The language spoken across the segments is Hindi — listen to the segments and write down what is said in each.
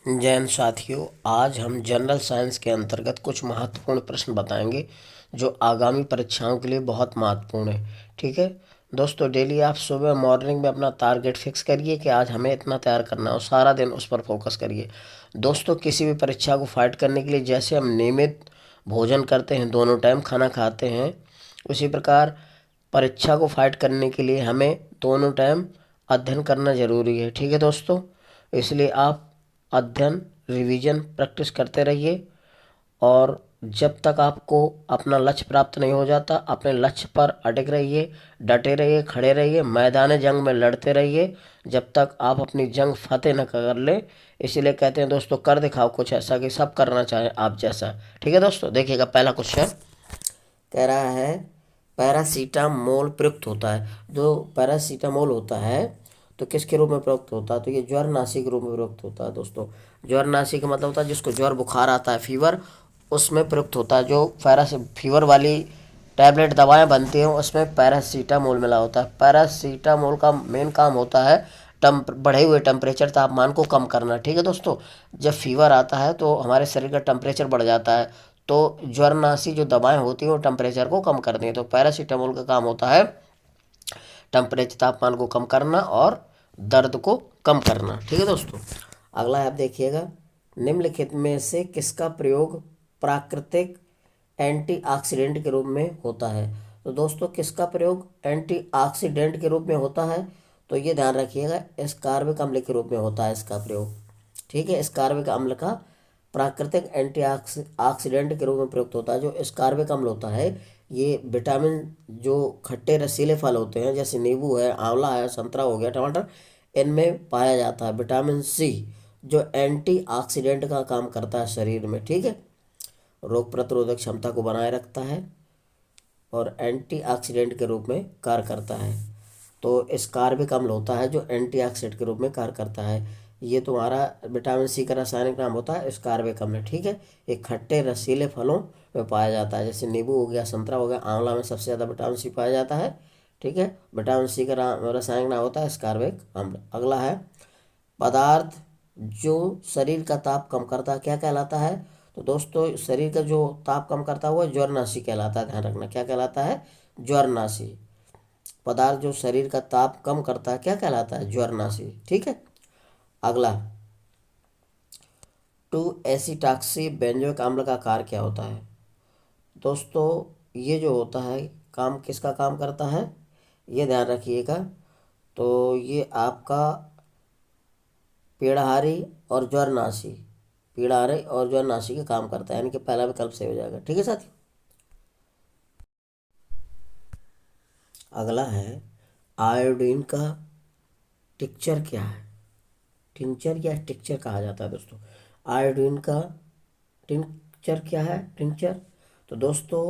जैन साथियों, आज हम जनरल साइंस के अंतर्गत कुछ महत्वपूर्ण प्रश्न बताएंगे जो आगामी परीक्षाओं के लिए बहुत महत्वपूर्ण है। ठीक है दोस्तों, डेली आप सुबह मॉर्निंग में अपना टारगेट फिक्स करिए कि आज हमें इतना तैयार करना है और सारा दिन उस पर फोकस करिए। दोस्तों, किसी भी परीक्षा को फाइट करने के लिए जैसे हम नियमित भोजन करते हैं, दोनों टाइम खाना खाते हैं, उसी प्रकार परीक्षा को फाइट करने के लिए हमें दोनों टाइम अध्ययन करना ज़रूरी है। ठीक है दोस्तों, इसलिए आप अध्ययन, रिवीजन, प्रैक्टिस करते रहिए और जब तक आपको अपना लक्ष्य प्राप्त नहीं हो जाता, अपने लक्ष्य पर अटक रहिए, डटे रहिए, खड़े रहिए, मैदान जंग में लड़ते रहिए जब तक आप अपनी जंग फतेह न कर ले। इसीलिए कहते हैं दोस्तों, कर दिखाओ कुछ ऐसा कि सब करना चाहें आप जैसा। ठीक है दोस्तों, देखिएगा पहला क्वेश्चन कह रहा है पैरासीटामोल प्रयुक्त होता है। जो पैरासीटामोल होता है तो किसके रूप में प्रयुक्त होता है? तो ये ज्वरनाशी के रूप में प्रयुक्त होता है। दोस्तों, ज्वरनाशी का मतलब होता है जिसको ज्वर बुखार आता है, फीवर, उसमें प्रयुक्त होता है। जो फीवर वाली टैबलेट दवाएं बनती हैं उसमें पैरासीटामोल मिला होता है। पैरासीटामोल का मेन काम होता है बढ़े हुए टेम्परेचर, तापमान को कम करना। ठीक है दोस्तों, जब फीवर आता है तो हमारे शरीर का टेम्परेचर बढ़ जाता है, तो ज्वरनाशी जो दवाएं होती हैं वो टेम्परेचर को कम करती हैं। तो पैरासीटामोल का काम होता है टेम्परेचर, तापमान को कम करना और दर्द को कम करना। ठीक है दोस्तों, अगला है, आप देखिएगा, निम्नलिखित में से किसका प्रयोग प्राकृतिक एंटीऑक्सीडेंट के रूप में होता है? तो दोस्तों, किसका प्रयोग एंटीऑक्सीडेंट के रूप में होता है? तो ये ध्यान रखिएगा, स्कार्बिक अम्ल के रूप में होता है इसका प्रयोग। ठीक है, स्कार्बिक अम्ल का प्राकृतिक एंटीऑक्सीडेंट के रूप में प्रयुक्त होता है। जो स्कार्बिक अम्ल होता है ये विटामिन, जो खट्टे रसीले फल होते हैं जैसे नींबू है, आंवला है, संतरा हो गया, टमाटर, इनमें पाया जाता है विटामिन सी, जो एंटीऑक्सीडेंट का काम करता है शरीर में। ठीक है, रोग प्रतिरोधक क्षमता को बनाए रखता है और एंटीऑक्सीडेंट के रूप में कार्य करता है। तो स्कार्बिक अम्ल होता है जो एंटीऑक्सीडेंट के रूप में कार्य करता है। ये तुम्हारा विटामिन सी का रासायनिक नाम होता है स्कार्बिक अम्ल। ठीक है, ये खट्टे रसीले फलों में पाया जाता है, जैसे नींबू हो गया, संतरा हो गया, आंवला में सबसे ज़्यादा विटामिन सी पाया जाता है। ठीक है, विटामिन सी का रासायनिक नाम होता है स्कार्बिक अम्ल। अगला है, पदार्थ जो शरीर का ताप कम करता है क्या कहलाता है? तो दोस्तों, शरीर का जो ताप कम करता है वो ज्वरनाशी कहलाता है। ध्यान रखना, क्या कहलाता है? ज्वरनाशी। पदार्थ जो शरीर का ताप कम करता है क्या कहलाता है? ज्वरनाशी। ठीक है, अगला, टू एसिटाक्सी बेंजोइक अम्ल का कार्य क्या होता है? दोस्तों, ये जो होता है काम किसका काम करता है, ये ध्यान रखिएगा। तो ये आपका पीड़ाहारी और ज्वरनाशी, पीड़ाहारी और ज्वरनाशी का काम करता है, यानी कि पहला विकल्प सही हो जाएगा। ठीक है साथियों, अगला है, आयोडीन का टिक्चर क्या है? टिंचर या टिक्चर कहा जाता है दोस्तों। आयोडीन का टिंचर क्या है? टिंचर। तो दोस्तों,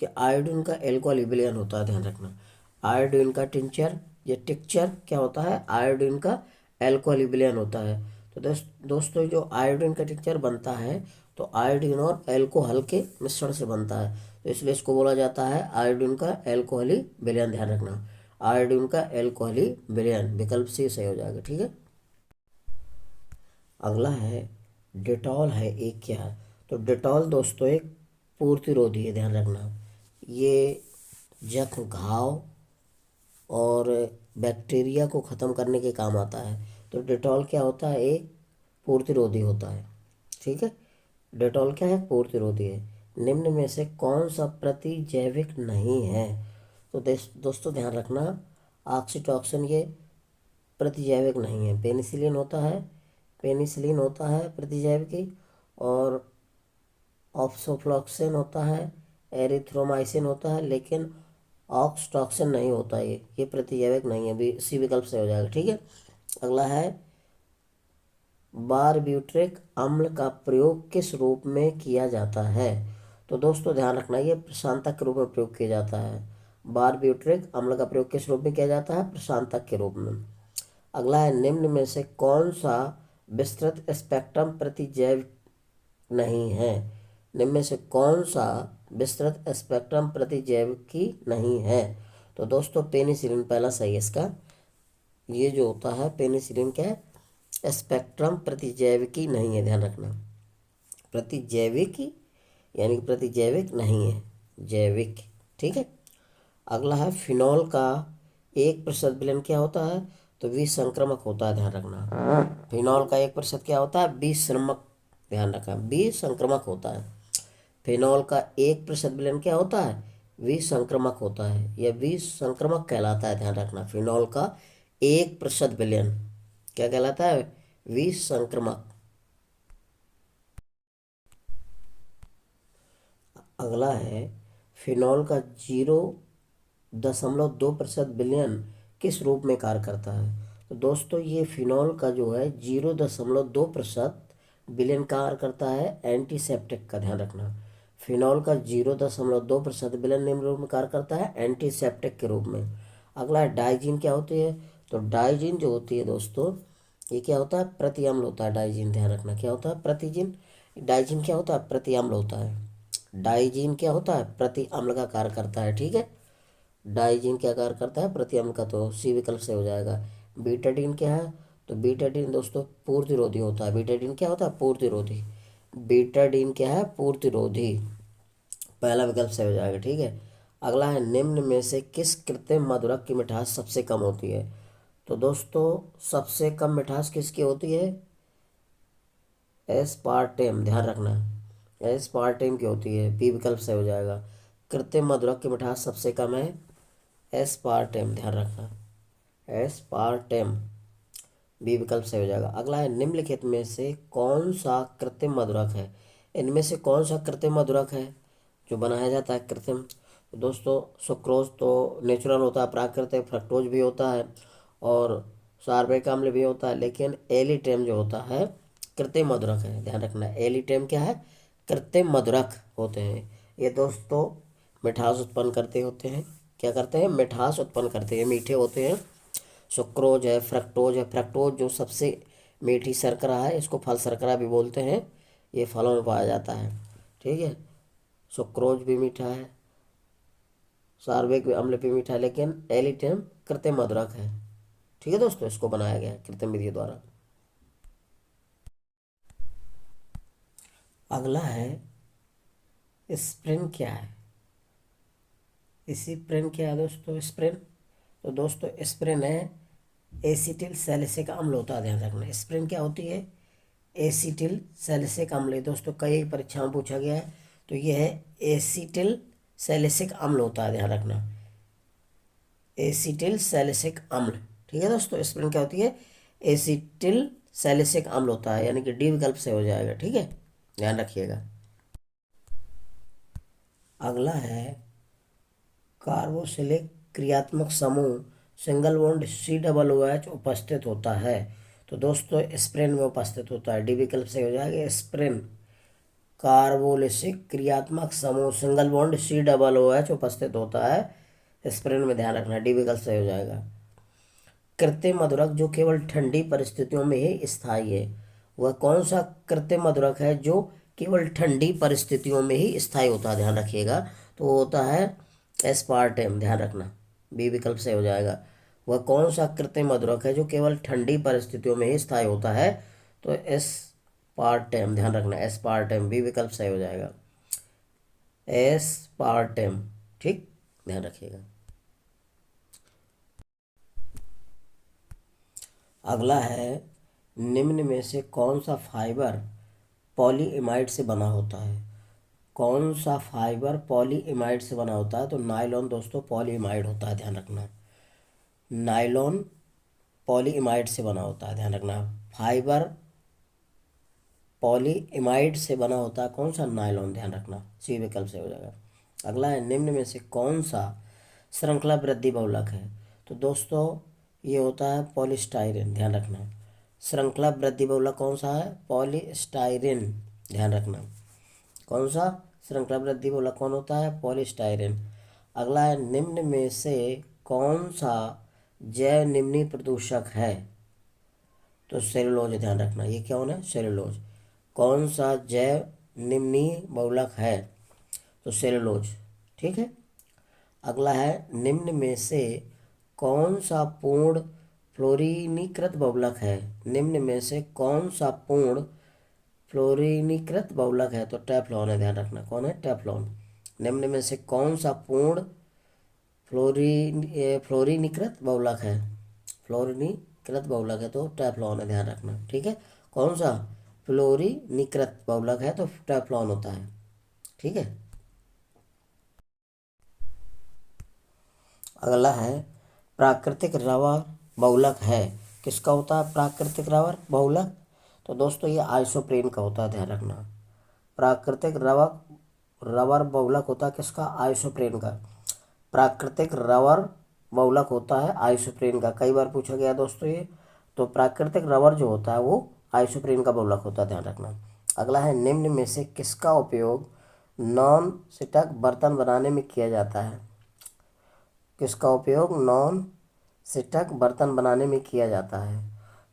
ये आयोडीन का एल्कोहल विलयन होता है। ध्यान रखना, आयोडीन का टिंचर, ये टिक्चर क्या होता है? आयोडीन का एल्कोहल विलयन होता है। तो दोस्तों, जो आयोडीन का टिंचर बनता है तो आयोडीन और एल्कोहल के मिश्रण से बनता है, तो इसलिए इसको बोला जाता है आयोडीन का एल्कोहली विलयन। ध्यान रखना, आयोडीन का एल्कोहली विलयन, विकल्प सी सही हो जाएगा। ठीक है, अगला है, डेटॉल है एक क्या है? तो डेटॉल दोस्तों एक पूर्तिरोधी है। ध्यान रखना, ये जख्म, घाव और बैक्टीरिया को ख़त्म करने के काम आता है। तो डेटॉल क्या होता है? एक पूर्तिरोधी होता है। ठीक है, डेटॉल क्या है? पूर्तिरोधी है। निम्न में से कौन सा प्रतिजैविक नहीं है? तो दोस्तों ध्यान रखना, ऑक्सीटॉक्सिन ये प्रतिजैविक नहीं है। पेनिसिलिन होता है, पेनिसिलिन होता है प्रतिजैविकी, और ऑक्सोफ्लॉक्सिन होता है, एरिथ्रोमाइसिन होता है, लेकिन ऑक्सटॉक्सिन नहीं होता। ये प्रतिजैविक नहीं है, भी सी विकल्प से हो जाएगा। ठीक है, अगला है, बारब्यूटिक अम्ल का प्रयोग किस रूप में किया जाता है? तो दोस्तों ध्यान रखना, ये प्रशांतक के रूप में प्रयोग किया जाता है। बारब्यूटिक अम्ल का प्रयोग किस रूप में किया जाता है? प्रशांतक के रूप में। अगला है, निम्न में से कौन सा विस्तृत स्पेक्ट्रम प्रतिजैविक नहीं है? निम्न में से कौन सा विस्तृत स्पेक्ट्रम प्रतिजैविकी नहीं है? तो दोस्तों, पेनिसिलिन पहला सही है इसका। ये जो होता है पेनिसिलिन क्या है? स्पेक्ट्रम प्रतिजैविकी नहीं है, ध्यान रखना। प्रतिजैविकी यानी कि प्रतिजैविक नहीं है, जैविक। ठीक है। अगला है फिनॉल का 1% विलयन क्या होता है, तो विसंक्रमक होता है, ध्यान रखना। फिनॉल का 1% क्या होता है, विसंक्रमक, ध्यान रखना, विसंक्रमक होता है। फिनॉल का 1% विलयन क्या होता है, विसंक्रमक होता है, यह विसंक्रमक कहलाता है, ध्यान रखना। फिनॉल का 1% विलयन क्या कहलाता है, विसंक्रमक। अगला है फिनॉल का 0.2% विलयन किस रूप में कार्य करता है, तो दोस्तों ये फिनॉल का जो है 0.2% विलयन कार्य करता है एंटीसेप्टिक का, ध्यान रखना। फिनॉल का 0.2% विलयन निम्न रूप में कार्य करता है एंटीसेप्टिक के रूप में। अगला है डाइजीन क्या होती है, तो डाइजीन जो होती है दोस्तों, ये क्या होता है, प्रतिअम्ल होता है डाइजीन, ध्यान रखना। क्या होता है, प्रतिजीन। डाइजीन क्या होता है, प्रतिअम्ल होता है। डाइजीन क्या होता है, प्रति अम्ल का कार्य करता है। ठीक है। डाइजीन क्या कार्य करता है, प्रति अम्ल का, तो सी विकल्प से हो जाएगा। बीटाडीन क्या है, तो बीटाडीन दोस्तों पूर्तिरोधी होता है। बीटाडीन क्या होता है, पूर्तिरोधी। बीटाडीन क्या है, पूर्तिरोधी, पहला विकल्प से हो जाएगा। ठीक है। अगला है निम्न में से किस कृत्रिम मधुरक की मिठास सबसे कम होती है, तो दोस्तों सबसे कम मिठास किसकी होती है, एस्पार्टेम, ध्यान रखना। एस्पार्टेम की होती है, बी विकल्प से हो जाएगा। कृत्रिम मधुरक की मिठास सबसे कम है एस्पार्टेम, ध्यान रखना, एस्पार्टेम, बी विकल्प से हो जाएगा। अगला है निम्नलिखित में से कौन सा कृत्रिम मधुरक है, इनमें से कौन सा कृत्रिम मधुरक है जो बनाया जाता है कृत्रिम, तो दोस्तों सुक्रोज तो नेचुरल होता है, प्राकृतिक, फ्रक्टोज भी होता है और सार्विक अम्ल भी होता है, लेकिन एलिटेम जो होता है कृत्रिम मधुरक है, ध्यान रखना। एलिटेम क्या है, कृत्रिम मधुरक होते हैं। ये दोस्तों मिठास उत्पन्न करते होते हैं, क्या करते हैं, मिठास उत्पन्न करते हैं, मीठे होते हैं। सुक्रोज है, फ्रक्टोज है। फ्रक्टोज जो सबसे मीठी शर्करा है, इसको फल शर्करा भी बोलते हैं, ये फलों में पाया जाता है। ठीक है। सुक्रोज भी मीठा है, सार्विक अम्ल भी मीठा है, लेकिन एलिटम कृत्रिम मधुरक है। ठीक है दोस्तों, इसको बनाया गया है कृत्रिम विधि द्वारा। अगला है स्प्रिन क्या है, इसी प्रिन क्या है दोस्तों, स्प्रिन, तो दोस्तों स्प्रिन है एसिटिल सैलिसिक अम्ल होता है, ध्यान रखना। स्प्रिन क्या होती है, एसिटिल सैलिसिक अम्ल है दोस्तों, कई परीक्षाओं में पूछा गया है, तो ये है एसिटिल सैलिसिक अम्ल होता है, ध्यान रखना, एसिटिल सैलिसिक अम्ल। ठीक है दोस्तों, स्प्रिन क्या होती है, एसिटिल सैलिसिक अम्ल होता है, यानी कि डी विकल्प से हो जाएगा। ठीक है, ध्यान रखिएगा। अगला है कार्बोक्सिलिक क्रियात्मक समूह सिंगल बॉन्ड COOH उपस्थित होता है, तो दोस्तों स्प्रिन में उपस्थित होता है, डी विकल्प से हो जाएगा स्प्रिन। कार्बोलिसिक क्रियात्मक समूह सिंगल बॉन्ड COOH उपस्थित होता है स्प्रिन में, ध्यान रखना, डी विकल्प से हो जाएगा। कृत्रिम मधुरक जो केवल ठंडी परिस्थितियों में ही स्थायी है, वह कौन सा कृत्रिम मधुरक है जो केवल ठंडी परिस्थितियों में ही स्थायी होता है, ध्यान रखिएगा, तो वो होता है एस्पार्टेम, ध्यान रखना, बी विकल्प से हो जाएगा। वह कौन सा कृत्रिम मधुरक है जो केवल ठंडी परिस्थितियों में ही स्थायी होता है, तो एस्पार्टेम, ध्यान रखना, एस्पार्टेम, बी विकल्प से हो जाएगा, एस्पार्टेम। ठीक, ध्यान रखिएगा। अगला है निम्न में से कौन सा फाइबर पॉलीइमाइड से बना होता है, कौन सा फाइबर पॉलीइमाइड से बना होता है, तो नायलॉन दोस्तों पॉलीइमाइड होता है, ध्यान रखना, नायलॉन पॉलीइमाइड से बना होता है, ध्यान रखना। फाइबर पॉलीइमाइड से बना होता है कौन सा, नायलॉन, ध्यान रखना, सी विकल्प से हो जाएगा। अगला है निम्न में से कौन सा श्रृंखला वृद्धि बहुलक है, तो दोस्तों ये होता है पॉलीस्टाइरिन, ध्यान रखना। श्रृंखला वृद्धि बहुलक कौन सा है, पॉलीस्टाइरिन, ध्यान रखना। कौन सा श्रृंखला वृद्धि बहुलक कौन होता है, पॉलीस्टाइरिन। अगला है निम्न में से कौन सा जैव निम्नी प्रदूषक है, तो सेलुलोज, ध्यान रखना, ये क्या होना है, सेलुलोज। कौन सा जैव निम्नी बहुलक है, तो सेलुलोज। ठीक है। अगला है निम्न में से कौन सा पूर्ण फ्लोरीनीकृत बहुलक है, निम्न में से कौन सा पूर्ण फ्लोरीनीकृत बहुलक है? तो टेफ्लॉन है, ध्यान रखना। कौन है? टेफ्लॉन। निम्न में से कौन सा पूर्ण फ्लोरीनीकृत बहुलक है? फ्लोरीनीकृत बहुलक है तो टेफ्लॉन है, ध्यान रखना। ठीक है, कौन सा फ्लोरीनीकृत बहुलक है? तो टेफ्लॉन होता है। ठीक है, अगला है प्राकृतिक रबर बहुलक है, किसका होता है प्राकृतिक रबर बहुलक? तो दोस्तों ये आइसोप्रेन का होता है, ध्यान रखना। प्राकृतिक रबर रबर बहुलक होता है किसका? आइसोप्रेन का। प्राकृतिक रबर बहुलक होता है आइसोप्रेन का, कई बार पूछा गया दोस्तों ये। तो प्राकृतिक रबर जो होता है वो आइसोप्रेन का बहुलक होता है, ध्यान रखना। अगला है निम्न में से किसका उपयोग नॉन स्टिक बर्तन बनाने में किया जाता है? किसका उपयोग नॉन स्टिक बर्तन बनाने में किया जाता है?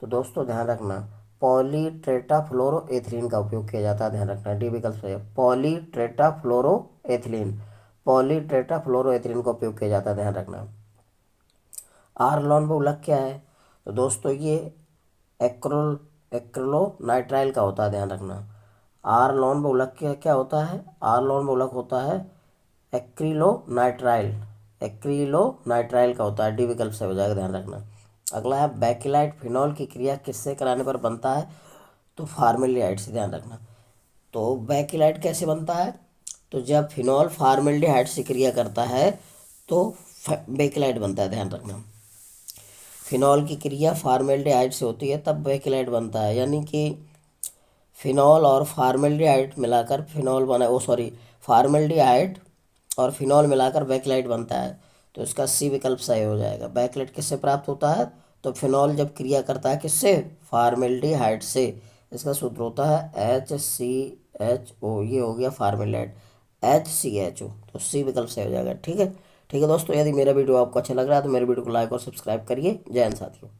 तो दोस्तों ध्यान रखना, पॉलीटेट्राफ्लोरोएथिलीन का उपयोग किया जाता है, ध्यान रखना। डी विकल्प सही है, पॉलीटेट्राफ्लोरोएथिलीन। पॉलीटेट्राफ्लोरोएथिलीन का उपयोग किया जाता है, ध्यान रखना। आर्लॉन बहुलक क्या है? तो दोस्तों ये एक्रिलोनाइट्राइल का होता है, ध्यान रखना। आर्लॉन बहुलक क्या क्या होता है? आर्लॉन बहुलक होता है एक्रिलोनाइट्राइल। एक्रिलोनाइट्राइल का होता है, डी विकल्प से हो जाएगा, ध्यान रखना। अगला है बेकिलाइट फिनॉल की क्रिया किससे कराने पर बनता है? तो फार्मेल्डिहाइड से, ध्यान रखना। तो बेकिलाइट कैसे बनता है? तो जब फिनॉल फार्मेल्डिहाइड से क्रिया करता है तो बेकिलाइट बनता है, ध्यान रखना। फिनॉल की क्रिया फार्मेल्डिहाइड से होती है तब बेकिलाइट बनता है, यानी कि फिनॉल और फार्मेल्डिहाइड मिलाकर फिनॉल बना, ओ सॉरी, फार्मेल्डिहाइड और फिनॉल मिलाकर बेकिलाइट बनता है। तो इसका सी विकल्प सही हो जाएगा। बेकिलाइट किससे प्राप्त होता है? तो फिनॉल जब क्रिया करता है किससे? फार्मेल्डिहाइड से। इसका सूत्र होता है HCHO, ये हो गया फार्मेल्डिहाइड, HCHO। तो सी विकल्प सही हो जाएगा। ठीक है, ठीक है दोस्तों, यदि मेरा वीडियो आपको अच्छा लग रहा है तो मेरे वीडियो को लाइक और सब्सक्राइब करिए। जय हिंद साथियों।